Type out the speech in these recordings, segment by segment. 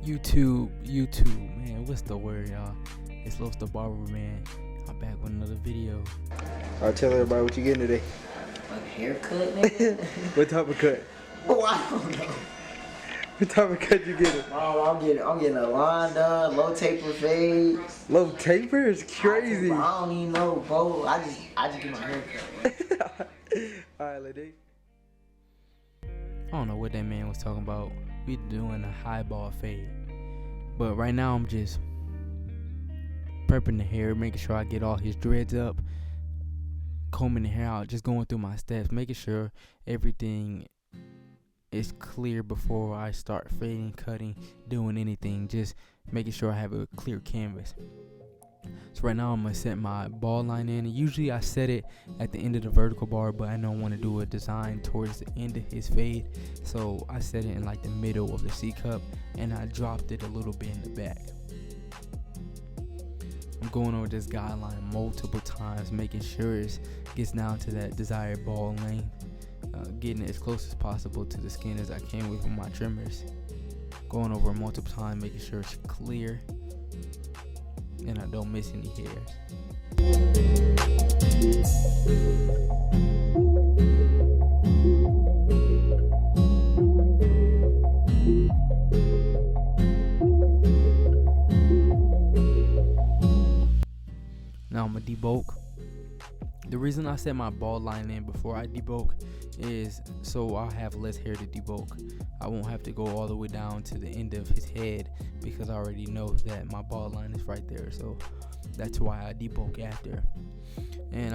YouTube, man, what's the word, y'all? It's Los the Barber, man. I'm back with another video. Alright, tell everybody what you getting today. A haircut, nigga? What type of cut? Oh, I don't know. What type of cut you getting? Oh, I'm getting a line done, low taper fade. Low taper is crazy. I don't even know, bro. I just get my haircut. Alright, lady. I don't know what that man was talking about. We doing a highball fade. But right now I'm just prepping the hair, making sure I get all his dreads up, combing the hair out, just going through my steps, making sure everything is clear before I start fading, cutting, doing anything, just making sure I have a clear canvas. So right now I'm going to set my ball line in. Usually I set it at the end of the vertical bar, but I don't want to do a design towards the end of his fade. So I set it in like the middle of the C cup and I dropped it a little bit in the back. I'm going over this guideline multiple times, making sure it gets down to that desired ball length, getting it as close as possible to the skin as I can with my trimmers. Going over it multiple times, making sure it's clear and I don't miss any hairs. Now I'm gonna debulk. The reason I set my ball line in before I debulk is so I'll have less hair to debulk. I won't have to go all the way down to the end of his head because I already know that my ball line is right there. So that's why I debulk after. And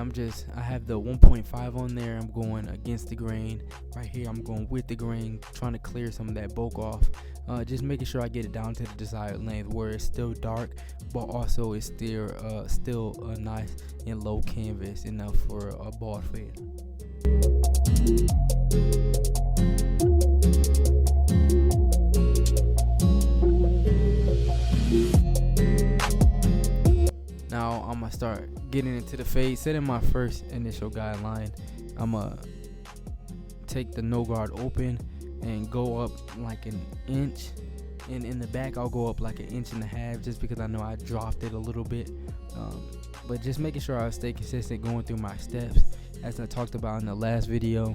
I have the 1.5 on there. I'm going against the grain. Right here I'm going with the grain, trying to clear some of that bulk off. Just making sure I get it down to the desired length where it's still dark, but also it's still a nice and low canvas enough for a bald fade. Now I'm gonna start getting into the fade, setting my first initial guideline. I'm gonna take the no guard open and go up like an inch, and in the back I'll go up like an inch and a half just because I know I dropped it a little bit, but just making sure I stay consistent going through my steps as I talked about in the last video,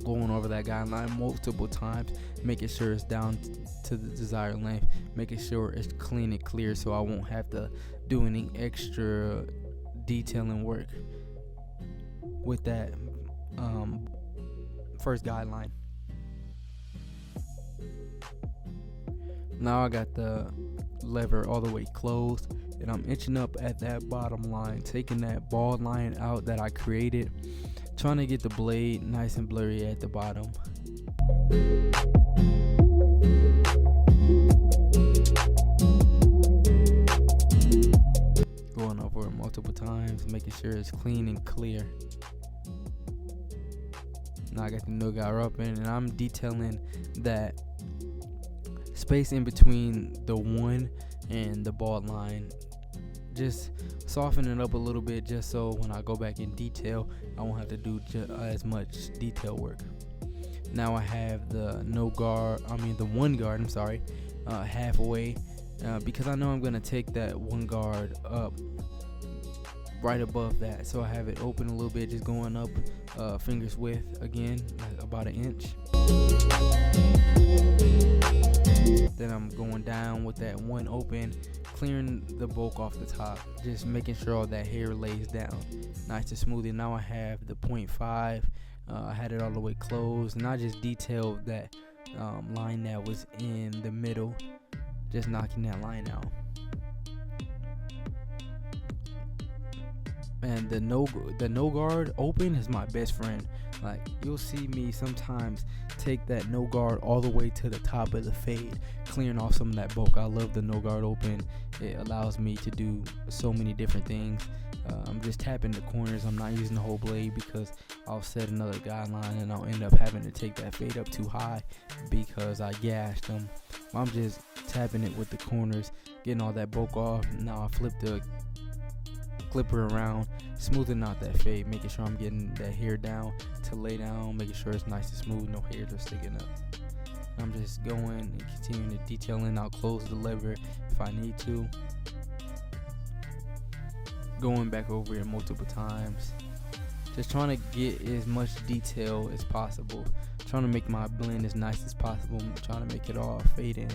going over that guideline multiple times, making sure it's down to the desired length, making sure it's clean and clear so I won't have to do any extra detailing work with that first guideline. Now I got the lever all the way closed and I'm inching up at that bottom line, taking that ball line out that I created, trying to get the blade nice and blurry at the bottom. Going over it multiple times, making sure it's clean and clear. Now I got the no guard up in and I'm detailing that space in between the one and the ball line, just soften it up a little bit just so when I go back in detail I won't have to do as much detail work. Now I have the one guard halfway, because I know I'm gonna take that one guard up right above that, so I have it open a little bit, just going up fingers width again, like about an inch. Then I'm going down with that one open, clearing the bulk off the top, just making sure all that hair lays down nice and smooth. And now I have the 0.5. I had it all the way closed, and I just detailed that line that was in the middle, just knocking that line out. And the no guard open is my best friend. Like, you'll see me sometimes take that no guard all the way to the top of the fade, clearing off some of that bulk. I love the no guard open. It allows me to do so many different things. I'm just tapping the corners. I'm not using the whole blade because I'll set another guideline and I'll end up having to take that fade up too high because I gashed them. I'm just tapping it with the corners, getting all that bulk off. Now I flip the clipper around, smoothing out that fade, making sure I'm getting that hair down to lay down, making sure it's nice and smooth, no hairs are sticking up. I'm just going and continuing to detailing. I'll close the lever if I need to. Going back over it multiple times. Just trying to get as much detail as possible. Trying to make my blend as nice as possible. I'm trying to make it all fade in.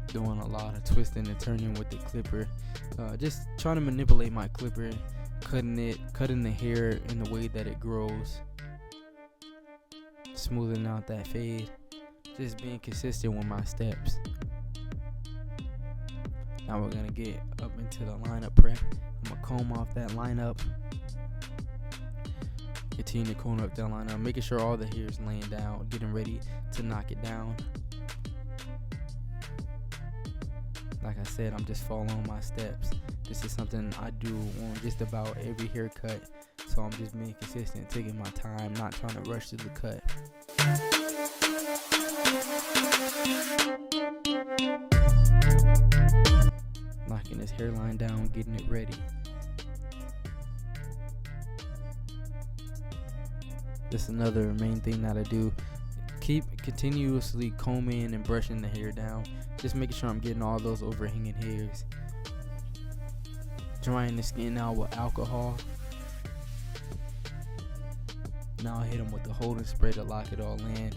Doing a lot of twisting and turning with the clipper. Just trying to manipulate my clipper, cutting the hair in the way that it grows, smoothing out that fade, just being consistent with my steps. Now we're gonna get up into the lineup prep. I'm gonna comb off that lineup, continue to comb up that lineup, making sure all the hair is laying down, getting ready to knock it down. Like I said, I'm just following my steps. This is something I do on just about every haircut, so I'm just being consistent, taking my time, not trying to rush to the cut. Knocking this hairline down, getting it ready. This is another main thing that I do. Keep continuously combing and brushing the hair down, just making sure I'm getting all those overhanging hairs. Drying the skin out with alcohol. Now I hit them with the holding spray to lock it all in.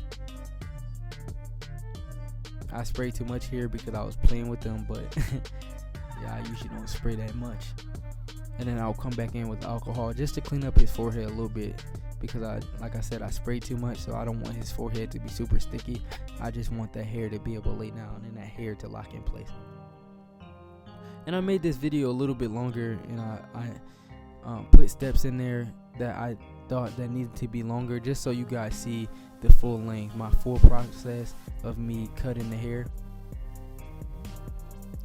I sprayed too much here because I was playing with them, but yeah, I usually don't spray that much. And then I'll come back in with alcohol just to clean up his forehead a little bit, because like I said, I sprayed too much, so I don't want his forehead to be super sticky. I just want that hair to be able to lay down and that hair to lock in place. And I made this video a little bit longer, and I put steps in there that I thought that needed to be longer, just so you guys see the full length, my full process of me cutting the hair.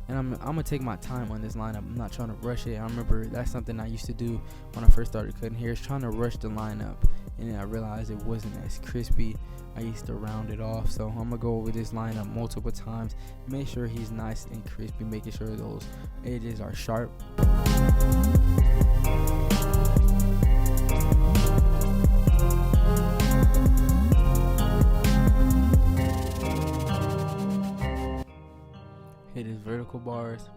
And I'm gonna take my time on this lineup. I'm not trying to rush it. I remember that's something I used to do when I first started cutting hair, is trying to rush the lineup, and then I realized it wasn't as crispy. I used to round it off, so I'm gonna go over this lineup multiple times, make sure he's nice and crispy, making sure those edges are sharp. Hit his vertical bars.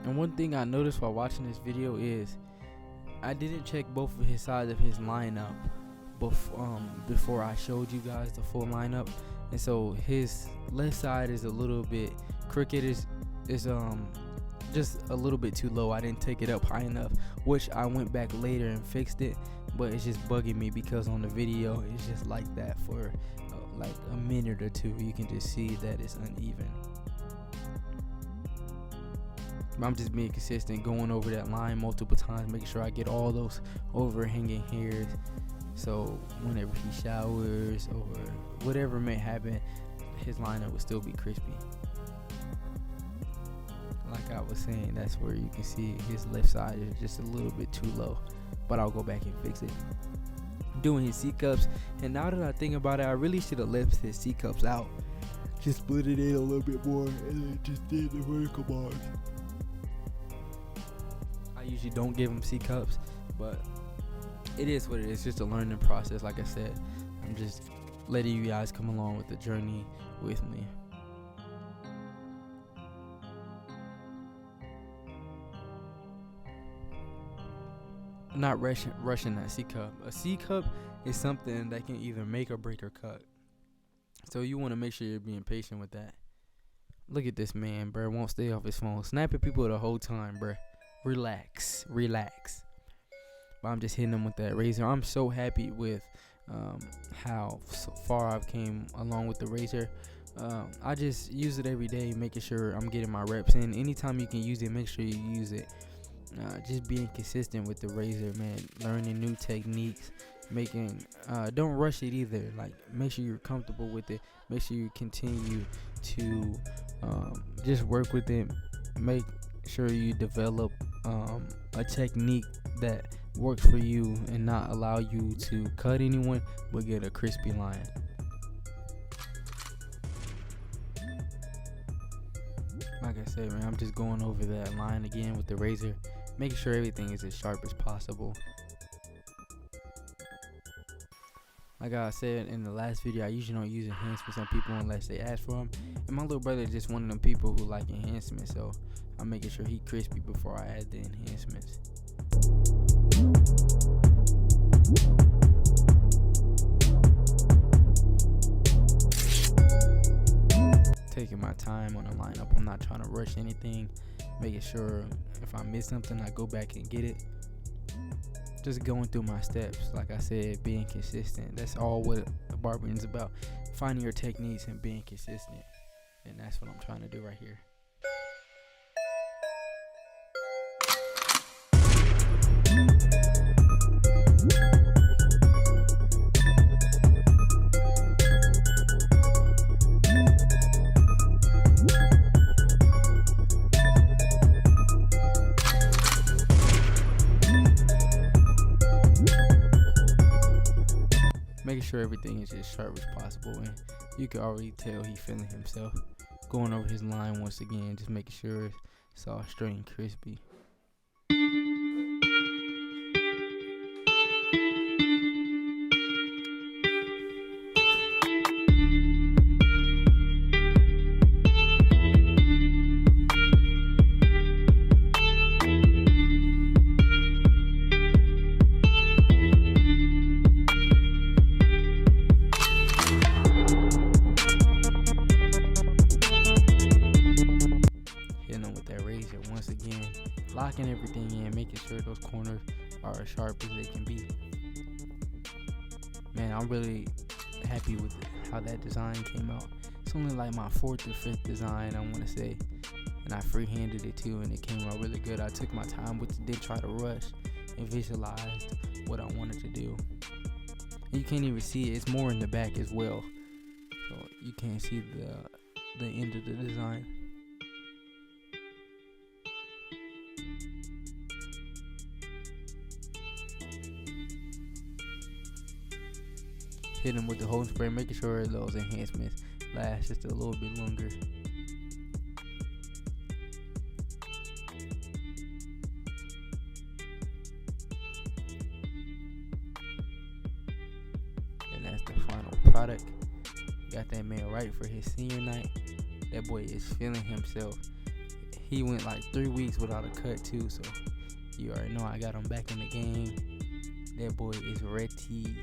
And one thing I noticed while watching this video is I didn't check both of his sides of his lineup before I showed you guys the full lineup, and so his left side is a little bit crooked, is just a little bit too low. I didn't take it up high enough, which I went back later and fixed it, but it's just bugging me because on the video it's just like that for like a minute or two. You can just see that it's uneven. I'm just being consistent, going over that line multiple times, making sure I get all those overhanging hairs, so whenever he showers or whatever may happen, his lineup will still be crispy. Like I was saying, that's where you can see his left side is just a little bit too low, but I'll go back and fix it. Doing his C-cups, and now that I think about it, I really should have left his C-cups out, just split it in a little bit more, and then just did the vertical bars. I usually don't give him C-cups, but it is what it is. It's just a learning process. Like I said, I'm just letting you guys come along with the journey with me. Not rushing that C-cup. A C-cup is something that can either make or break your cut, so you want to make sure you're being patient with that. Look at this man, bro. Won't stay off his phone, snapping people the whole time, bro. Relax. But I'm just hitting him with that razor. I'm so happy with how so far I've came along with the razor. I just use it every day, making sure I'm getting my reps in. Anytime you can use it, make sure you use it. Just being consistent with the razor, man. Learning new techniques, don't rush it either. Like, make sure you're comfortable with it. Make sure you continue to just work with it. Make sure you develop a technique that works for you and not allow you to cut anyone but get a crispy line. Like I said, man, I'm just going over that line again with the razor, making sure everything is as sharp as possible. Like I said in the last video, I usually don't use enhancements on people unless they ask for them. And my little brother is just one of them people who like enhancements, so I'm making sure he crispy before I add the enhancements. Taking my time on the lineup. I'm not trying to rush anything. Making sure if I miss something, I go back and get it. Just going through my steps. Like I said, being consistent. That's all what barbering is about. Finding your techniques and being consistent. And that's what I'm trying to do right here. Making sure everything is as sharp as possible, and you can already tell he's feeling himself. Going over his line once again, just making sure it's all straight and crispy. Once again, locking everything in, making sure those corners are as sharp as they can be. Man, I'm really happy with how that design came out. It's only like my 4th or 5th design, I want to say, and I freehanded it too, and it came out really good. I took my time with it, didn't try to rush, and visualized what I wanted to do. And you can't even see it, it's more in the back as well, so you can't see the end of the design. Hit them with the hose spray, making sure those enhancements last just a little bit longer. And that's the final product. Got that man right for his senior night. That boy is feeling himself. He went like 3 weeks without a cut too, so you already know I got him back in the game. That boy is ready.